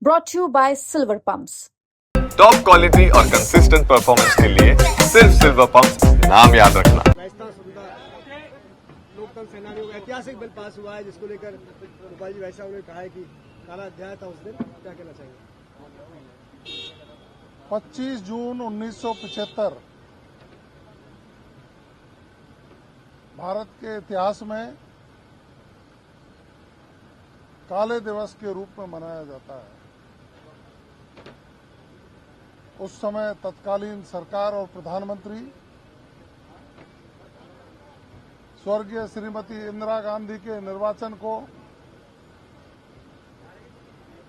brought to you by Silver Pumps. Top quality और consistent performance के लिए सिर्फ सिल्वर पंप्स नाम याद रखना। राजस्थान स्वतंत्रता लोकतंत्र सेनानियों का ऐतिहासिक बिल पास हुआ है, जिसको लेकर गोपाल जी वैसा उन्होंने कहा है कि काला अध्याय था उस दिन, क्या कहना चाहिए? 25 जून 1975 भारत के इतिहास में काले दिवस के रूप में मनाया जाता है। उस समय तत्कालीन सरकार और प्रधानमंत्री स्वर्गीय श्रीमती इंदिरा गांधी के निर्वाचन को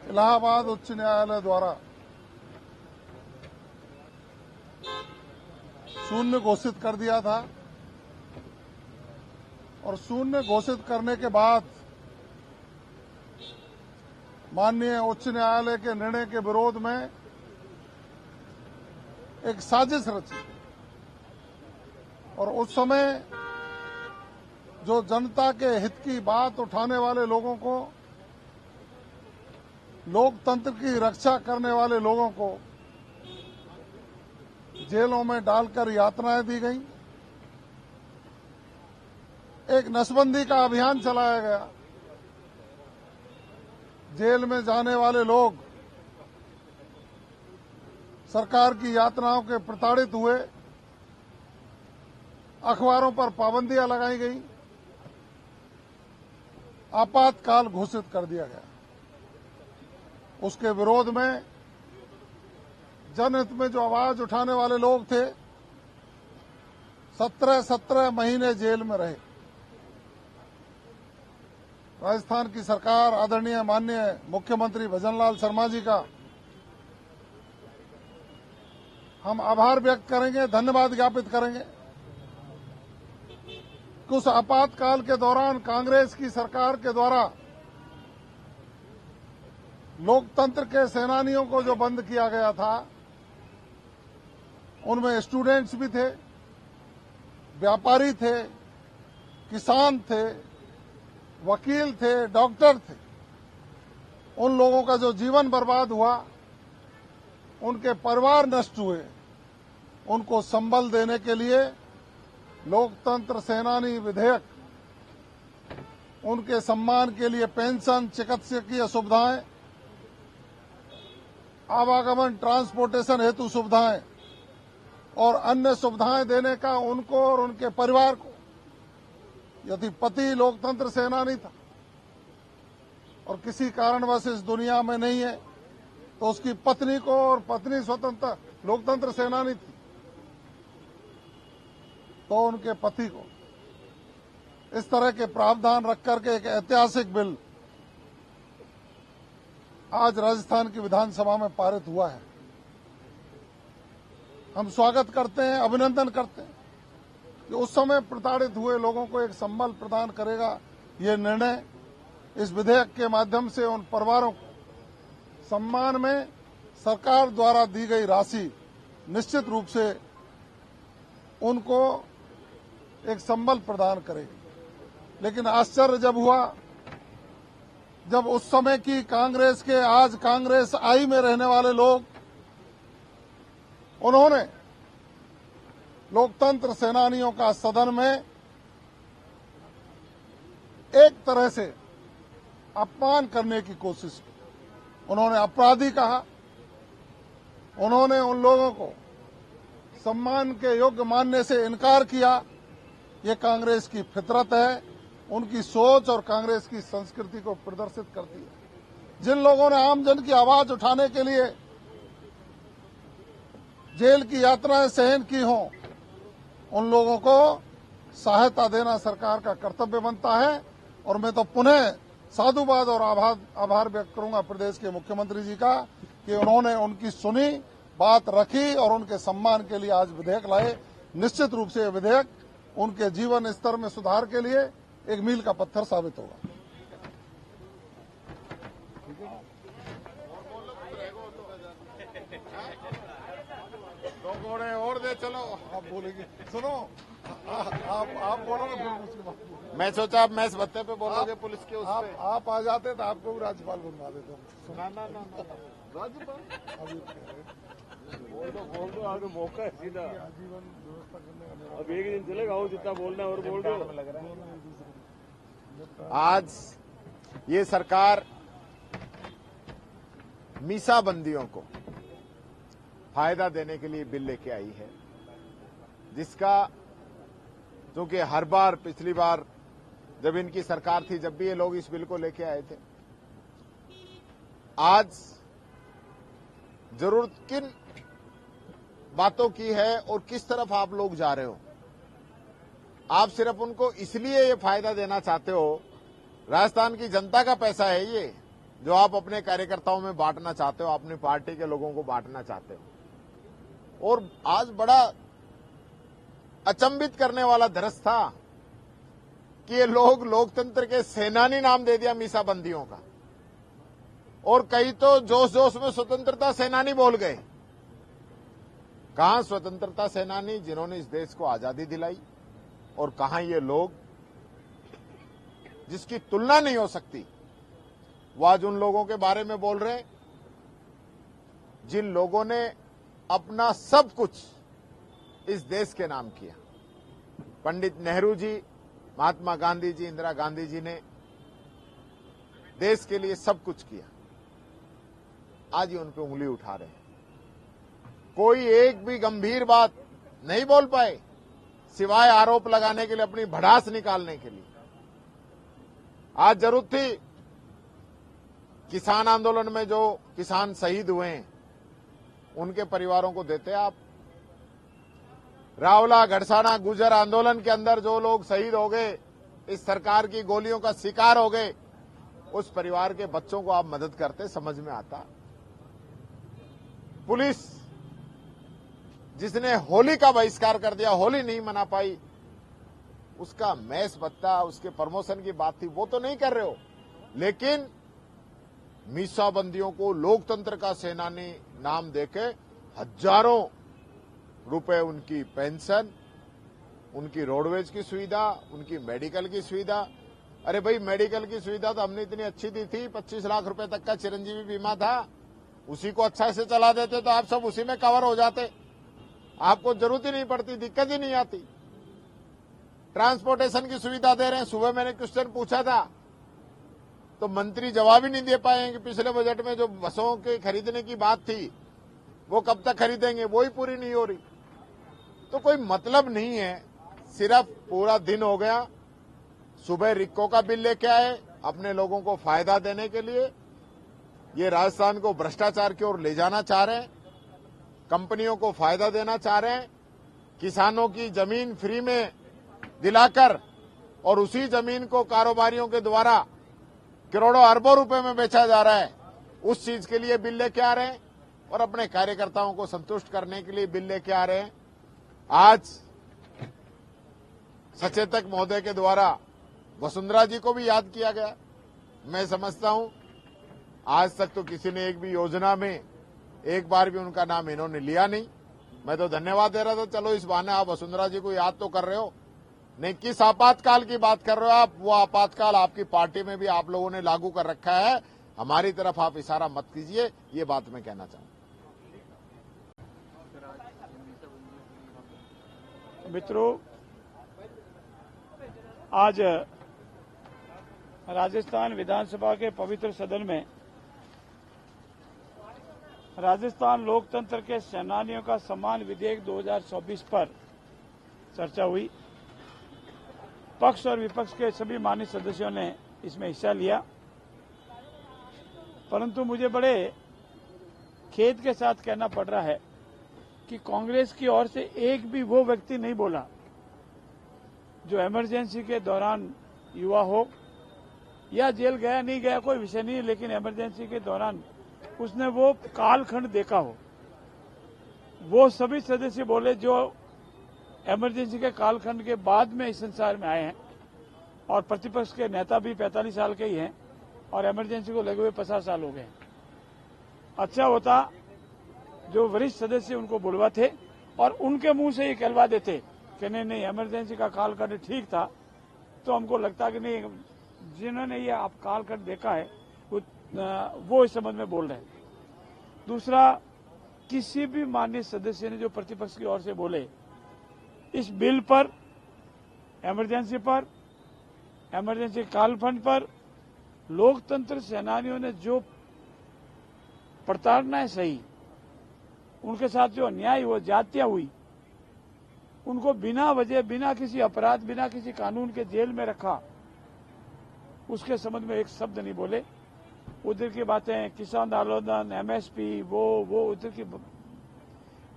इलाहाबाद उच्च न्यायालय द्वारा शून्य घोषित कर दिया था और शून्य घोषित करने के बाद माननीय उच्च न्यायालय के निर्णय के विरोध में एक साजिश रची और उस समय जो जनता के हित की बात उठाने वाले लोगों को, लोकतंत्र की रक्षा करने वाले लोगों को जेलों में डालकर यातनाएं दी गईं। एक नसबंदी का अभियान चलाया गया। जेल में जाने वाले लोग सरकार की यातनाओं के प्रताड़ित हुए। अखबारों पर पाबंदियां लगाई गई। आपातकाल घोषित कर दिया गया। उसके विरोध में जनहित में जो आवाज उठाने वाले लोग थे 17 महीने जेल में रहे। राजस्थान की सरकार आदरणीय माननीय मुख्यमंत्री भजनलाल शर्मा जी का हम आभार व्यक्त करेंगे, धन्यवाद ज्ञापित करेंगे। कुछ आपातकाल के दौरान कांग्रेस की सरकार के द्वारा लोकतंत्र के सेनानियों को जो बंद किया गया था, उनमें स्टूडेंट्स भी थे, व्यापारी थे, किसान थे, वकील थे, डॉक्टर थे। उन लोगों का जो जीवन बर्बाद हुआ, उनके परिवार नष्ट हुए, उनको संबल देने के लिए लोकतंत्र सेनानी विधेयक, उनके सम्मान के लिए पेंशन, चिकित्सकीय सुविधाएं, आवागमन ट्रांसपोर्टेशन हेतु सुविधाएं और अन्य सुविधाएं देने का उनको और उनके परिवार को, यदि पति लोकतंत्र सेनानी था और किसी कारणवश इस दुनिया में नहीं है, तो उसकी पत्नी को, और पत्नी स्वतंत्र लोकतंत्र सेनानी थी तो उनके पति को, इस तरह के प्रावधान रख करके एक ऐतिहासिक बिल आज राजस्थान की विधानसभा में पारित हुआ है। हम स्वागत करते हैं, अभिनंदन करते हैं कि उस समय प्रताड़ित हुए लोगों को एक संबल प्रदान करेगा ये निर्णय। इस विधेयक के माध्यम से उन परिवारों को सम्मान में सरकार द्वारा दी गई राशि निश्चित रूप से उनको एक संबल प्रदान करेगी। लेकिन आश्चर्य जब हुआ, जब उस समय की कांग्रेस के, आज कांग्रेस आई में रहने वाले लोग, उन्होंने लोकतंत्र सेनानियों का सदन में एक तरह से अपमान करने की कोशिश की। उन्होंने अपराधी कहा। उन्होंने उन लोगों को सम्मान के योग्य मानने से इनकार किया। ये कांग्रेस की फितरत है, उनकी सोच और कांग्रेस की संस्कृति को प्रदर्शित करती है। जिन लोगों ने आम जन की आवाज उठाने के लिए जेल की यातनाएं सहन की हों, उन लोगों को सहायता देना सरकार का कर्तव्य बनता है। और मैं तो पुनः साधुवाद और आभार व्यक्त करूंगा प्रदेश के मुख्यमंत्री जी का कि उन्होंने उनकी सुनी, बात रखी और उनके सम्मान के लिए आज विधेयक लाए। निश्चित रूप से यह विधेयक उनके जीवन स्तर में सुधार के लिए एक मील का पत्थर साबित होगा। दो घोड़े और दे, चलो आप बोलेंगे। सुनो, आप बोलोगे फिर उसके बाद मैं सोचा आप मैच बत्ते पे बोलोगे पुलिस के उस पे। आप आ जाते तो आपको भी राज्यपाल बनवा देते हम। ना राज्यपाल अभी बोल दो आगे मौका है सीधा। आजीवन व्यवस्था करने का मेरा अब एक दिन चलेगा वो जितना बोलना है और बोल दो। आज ये सरकार मीसाबंदियों को फायदा देने के लिए बिल लेके आई है, जिसका क्योंकि हर बार पिछली बार जब इनकी सरकार थी जब भी ये लोग इस बिल को लेके आए थे। आज जरूरत किन बातों की है और किस तरफ आप लोग जा रहे हो। आप सिर्फ उनको इसलिए ये फायदा देना चाहते हो, राजस्थान की जनता का पैसा है ये जो आप अपने कार्यकर्ताओं में बांटना चाहते हो, अपनी पार्टी के लोगों को बांटना चाहते हो। और आज बड़ा अचंभित करने वाला दृश्य था कि ये लोग लोकतंत्र के सेनानी नाम दे दिया मीसाबंदियों का, और कई तो जोश जोश में स्वतंत्रता सेनानी बोल गए। कहां स्वतंत्रता सेनानी जिन्होंने इस देश को आजादी दिलाई, और कहां ये लोग जिसकी तुलना नहीं हो सकती। वो आज उन लोगों के बारे में बोल रहे जिन लोगों ने अपना सब कुछ इस देश के नाम किया। पंडित नेहरू जी, महात्मा गांधी जी, इंदिरा गांधी जी ने देश के लिए सब कुछ किया। आज ये उन पे उंगली उठा रहे हैं। कोई एक भी गंभीर बात नहीं बोल पाए सिवाय आरोप लगाने के लिए, अपनी भड़ास निकालने के लिए। आज जरूरत थी किसान आंदोलन में जो किसान शहीद हुए हैं उनके परिवारों को देते आप। रावला, गढ़साना, गुर्जर आंदोलन के अंदर जो लोग शहीद हो गए, इस सरकार की गोलियों का शिकार हो गए, उस परिवार के बच्चों को आप मदद करते, समझ में आता। पुलिस जिसने होली का बहिष्कार कर दिया, होली नहीं मना पाई, उसका मैस बत्ता, उसके प्रमोशन की बात थी, वो तो नहीं कर रहे हो। लेकिन मीसाबंदियों को लोकतंत्र का सेनानी नाम देके हजारों रुपए उनकी पेंशन, उनकी रोडवेज की सुविधा, उनकी मेडिकल की सुविधा। अरे भाई, मेडिकल की सुविधा तो हमने इतनी अच्छी दी थी, 25 लाख रुपए तक का चिरंजीवी बीमा था, उसी को अच्छा से चला देते तो आप सब उसी में कवर हो जाते, आपको जरूरत ही नहीं पड़ती, दिक्कत ही नहीं आती। ट्रांसपोर्टेशन की सुविधा दे रहे हैं। सुबह मैंने क्वेश्चन पूछा था तो मंत्री जवाब ही नहीं दे पाए कि पिछले बजट में जो बसों के खरीदने की बात थी वो कब तक खरीदेंगे, वो ही पूरी नहीं हो रही। तो कोई मतलब नहीं है। सिर्फ पूरा दिन हो गया, सुबह रिक्को का बिल लेके आए अपने लोगों को फायदा देने के लिए। ये राजस्थान को भ्रष्टाचार की ओर ले जाना चाह रहे हैं, कंपनियों को फायदा देना चाह रहे हैं, किसानों की जमीन फ्री में दिलाकर और उसी जमीन को कारोबारियों के द्वारा करोड़ों अरबों रुपए में बेचा जा रहा है, उस चीज के लिए बिल लेके आ रहे हैं और अपने कार्यकर्ताओं को संतुष्ट करने के लिए बिल लेके आ रहे हैं। आज सचेतक महोदय के द्वारा वसुंधरा जी को भी याद किया गया। मैं समझता हूं आज तक तो किसी ने एक भी योजना में एक बार भी उनका नाम इन्होंने लिया नहीं। मैं तो धन्यवाद दे रहा था, चलो इस बहाने आप वसुंधरा जी को याद तो कर रहे हो। नहीं, किस आपातकाल की बात कर रहे हो आप? वो आपातकाल आपकी पार्टी में भी आप लोगों ने लागू कर रखा है, हमारी तरफ आप इशारा मत कीजिए, ये बात मैं कहना चाहूंगा। मित्रों, आज राजस्थान विधानसभा के पवित्र सदन में राजस्थान लोकतंत्र के सेनानियों का सम्मान विधेयक 2024 पर चर्चा हुई। पक्ष और विपक्ष के सभी मान्य सदस्यों ने इसमें हिस्सा लिया, परंतु मुझे बड़े खेद के साथ कहना पड़ रहा है कि कांग्रेस की ओर से एक भी वो व्यक्ति नहीं बोला जो इमरजेंसी के दौरान युवा हो या जेल गया नहीं गया कोई विषय नहीं, लेकिन इमरजेंसी के दौरान उसने वो कालखंड देखा हो। वो सभी सदस्य बोले जो इमरजेंसी के कालखंड के बाद में इस संसार में आए हैं, और प्रतिपक्ष के नेता भी 45 साल के ही हैं और इमरजेंसी को लगे हुए 50 साल हो गए। अच्छा होता जो वरिष्ठ सदस्य उनको बुलवा थे और उनके मुंह से ये कहलवा देते कि नहीं इमरजेंसी का काल कट ठीक था, तो हमको लगता कि नहीं, जिन्होंने ये आप काल कट देखा है वो इस संबंध में बोल रहे हैं। दूसरा, किसी भी माननीय सदस्य ने जो प्रतिपक्ष की ओर से बोले इस बिल पर, इमरजेंसी काल फंड पर लोकतंत्र सेनानियों ने जो प्रताड़नाएं सही, उनके साथ जो अन्याय हुआ, जातियां हुई, उनको बिना वजह, बिना किसी अपराध, बिना किसी कानून के जेल में रखा, उसके संबंध में एक शब्द नहीं बोले। उधर की बातें, किसान आंदोलन, एमएसपी, वो उधर की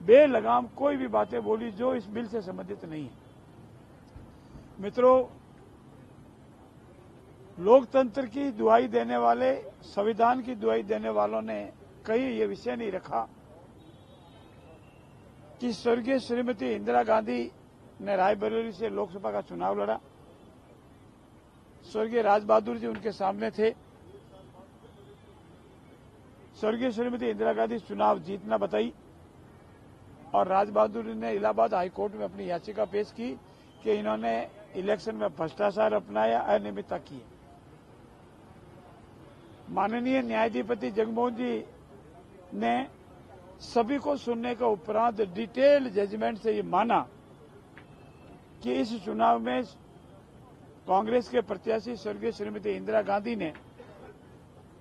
बेलगाम कोई भी बातें बोली जो इस बिल से संबंधित नहीं है। मित्रों, लोकतंत्र की दुहाई देने वाले, संविधान की दुहाई देने वालों ने कहीं ये विषय नहीं रखा कि स्वर्गीय श्रीमती इंदिरा गांधी ने रायबरेली से लोकसभा का चुनाव लड़ा, स्वर्गीय राजबहादुर जी उनके सामने थे, स्वर्गीय श्रीमती इंदिरा गांधी चुनाव जीतना बताई और राजबहादुर ने इलाहाबाद हाईकोर्ट में अपनी याचिका पेश की कि इन्होंने इलेक्शन में भ्रष्टाचार अपनाया, अनियमितता की। माननीय न्यायाधिपति जगमोहन जी ने सभी को सुनने के उपरांत डिटेल जजमेंट से ये माना कि इस चुनाव में कांग्रेस के प्रत्याशी स्वर्गीय श्रीमती इंदिरा गांधी ने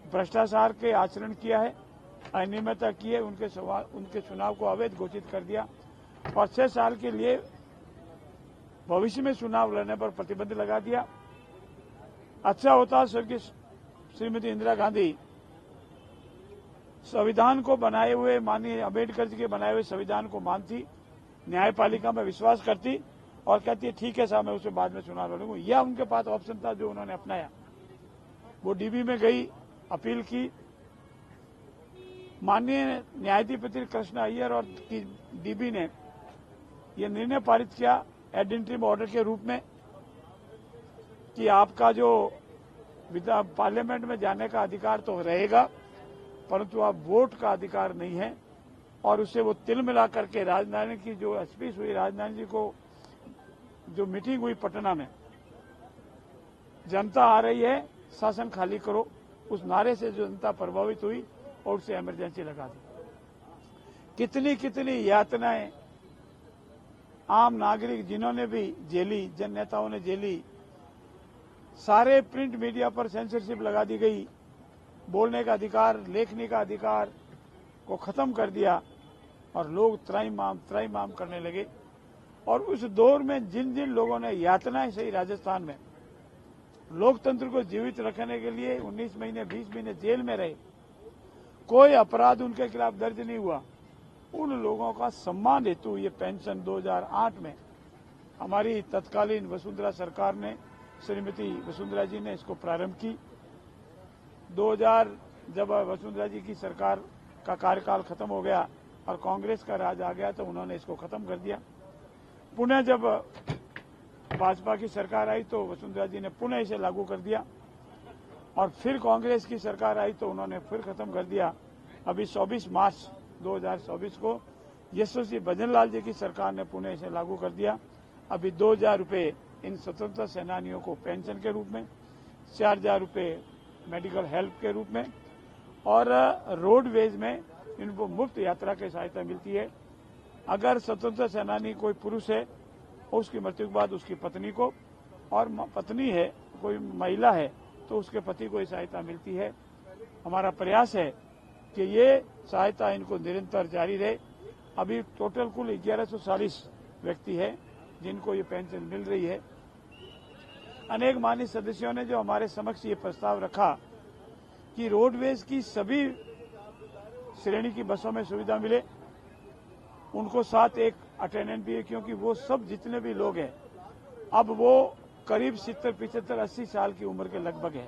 भ्रष्टाचार के आचरण किया है, अनियमितता की है, उनके चुनाव को अवैध घोषित कर दिया और 6 साल के लिए भविष्य में चुनाव लड़ने पर प्रतिबंध लगा दिया। अच्छा होता स्वर्गीय श्रीमती इंदिरा गांधी संविधान को बनाए हुए, माननीय अम्बेडकर जी के बनाए हुए संविधान को मानती, न्यायपालिका में विश्वास करती और कहती है ठीक है साहब, मैं उसे बाद में चुनाव लड़ूंगा। यह उनके पास ऑप्शन था जो उन्होंने अपनाया। वो डीबी में गई, अपील की, माननीय न्यायाधिपति कृष्ण अय्यर और डीबी ने यह निर्णय पारित किया एड इंटरिम ऑर्डर के रूप में कि आपका जो पार्लियामेंट में जाने का अधिकार तो रहेगा, परंतु आप वोट का अधिकार नहीं है। और उससे वो तिल मिला करके राजधानी की जो स्पीच हुई, राजधानी जी को जो मीटिंग हुई पटना में, जनता आ रही है, शासन खाली करो, उस नारे से जो जनता प्रभावित हुई और उसे इमरजेंसी लगा दी। कितनी कितनी यातनाएं आम नागरिक जिन्होंने भी झेली, जन नेताओं ने झेली, सारे प्रिंट मीडिया पर सेंसरशिप लगा दी गई, बोलने का अधिकार, लेखनी का अधिकार को खत्म कर दिया और लोग त्राईमाम करने लगे। और उस दौर में जिन जिन लोगों ने यातनाएं सही राजस्थान में लोकतंत्र को जीवित रखने के लिए 19 महीने 20 महीने जेल में रहे, कोई अपराध उनके खिलाफ दर्ज नहीं हुआ, उन लोगों का सम्मान हेतु ये पेंशन 2008 में हमारी तत्कालीन वसुंधरा सरकार ने, श्रीमती वसुंधरा जी ने इसको प्रारंभ की। 2000 जब वसुंधरा जी की सरकार का कार्यकाल खत्म हो गया और कांग्रेस का राज आ गया तो उन्होंने इसको खत्म कर दिया। पुनः जब भाजपा की सरकार आई तो वसुंधरा जी ने पुनः इसे लागू कर दिया और फिर कांग्रेस की सरकार आई तो उन्होंने फिर खत्म कर दिया। अभी 24 मार्च 2024 को यशस्वी भजनलाल जी की सरकार ने पुनः इसे लागू कर दिया। अभी 2000 रुपये इन स्वतंत्रता सेनानियों को पेंशन के रूप में, 4000 रुपये मेडिकल हेल्प के रूप में और रोडवेज में इनको मुफ्त यात्रा की सहायता मिलती है। अगर स्वतंत्रता सेनानी कोई पुरुष है, उसकी मृत्यु के बाद उसकी पत्नी को, और पत्नी है कोई महिला है तो उसके पति को सहायता मिलती है। हमारा प्रयास है कि ये सहायता इनको निरंतर जारी रहे। अभी टोटल कुल 1140 व्यक्ति है जिनको ये पेंशन मिल रही है। अनेक माननीय सदस्यों ने जो हमारे समक्ष ये प्रस्ताव रखा कि रोडवेज की सभी श्रेणी की बसों में सुविधा मिले, उनको साथ एक अटेंडेंट भी है, क्योंकि वो सब जितने भी लोग हैं अब वो करीब 70, 75, 80 साल की उम्र के लगभग है,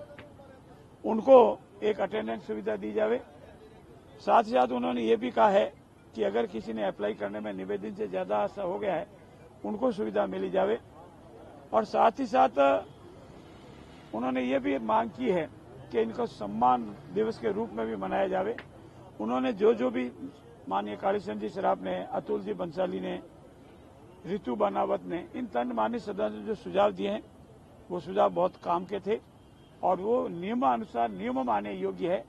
उनको एक अटेंडेंट सुविधा दी जावे। साथ ही साथ उन्होंने ये भी कहा है कि अगर किसी ने अप्लाई करने में निवेदन से ज्यादा हो गया है उनको सुविधा मिली जावे। और साथ ही साथ उन्होंने ये भी मांग की है कि इनको सम्मान दिवस के रूप में भी मनाया जावे। उन्होंने जो भी माननीय कालीचंद जी सराफ ने, अतुल जी बंसाली ने रितु बनावत ने, इन तनमानी सदस्यों ने जो सुझाव दिए हैं वो सुझाव बहुत काम के थे और वो नियमानुसार नियम माने योग्य है,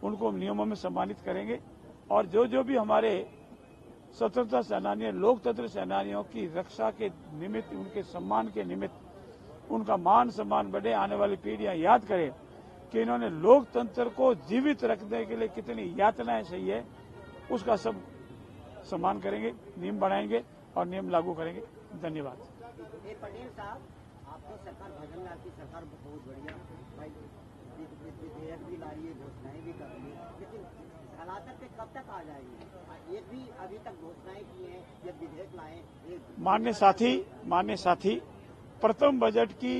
उनको नियमों में सम्मानित करेंगे। और जो भी हमारे स्वतंत्रता सेनानी, लोकतंत्र सेनानियों की रक्षा के निमित्त, उनके सम्मान के निमित्त उनका मान सम्मान बढ़े, आने वाली पीढ़ियां याद करें कि इन्होंने लोकतंत्र को जीवित रखने के लिए कितनी यातनाएं सही है, उसका सब सम्मान करेंगे, नियम बनाएंगे और नियम लागू करेंगे। धन्यवाद। पटेल साहब, आपकी सरकार, भजनलाल की सरकार बहुत बढ़िया भाई, विधेयक भी ला रही है, घोषणाएं भी कर रही है, लेकिन हालात पे कब तक आ जाएंगे? एक भी अभी तक घोषणाएं की हैं, जब विधेयक लाए। मान्य साथी, प्रथम बजट की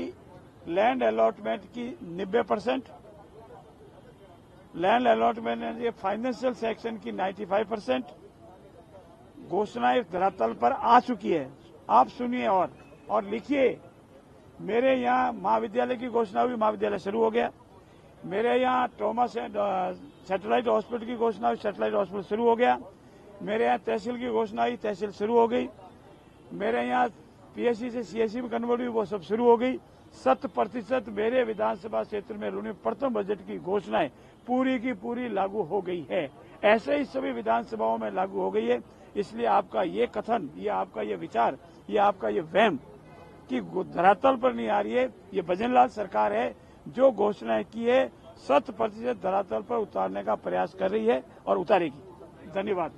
लैंड अलॉटमेंट की 90%, लैंड अलॉटमेंट ये फाइनेंशियल सेक्शन की 95% घोषणाएं धरातल पर आ चुकी है। आप सुनिए और लिखिए। मेरे यहाँ महाविद्यालय की घोषणा हुई, महाविद्यालय शुरू हो गया। मेरे यहाँ ट्रॉमा सैटेलाइट हॉस्पिटल की घोषणा हुई, सैटेलाइट हॉस्पिटल शुरू हो गया। मेरे यहाँ तहसील की घोषणा हुई, तहसील शुरू हो गई। मेरे यहाँ पीएससी से सीएससी में कन्वर्ट हुई, वो सब शुरू हो गई। 100% मेरे विधानसभा क्षेत्र में प्रथम बजट की घोषणाएं पूरी की पूरी लागू हो गई है। ऐसे ही सभी विधानसभाओं में लागू हो गई है। इसलिए आपका ये कथन, ये आपका ये विचार, ये आपका ये वहम कि धरातल पर नहीं आ रही है, ये भजनलाल सरकार है जो घोषणाएं की है 100% धरातल पर उतारने का प्रयास कर रही है और उतारेगी। धन्यवाद।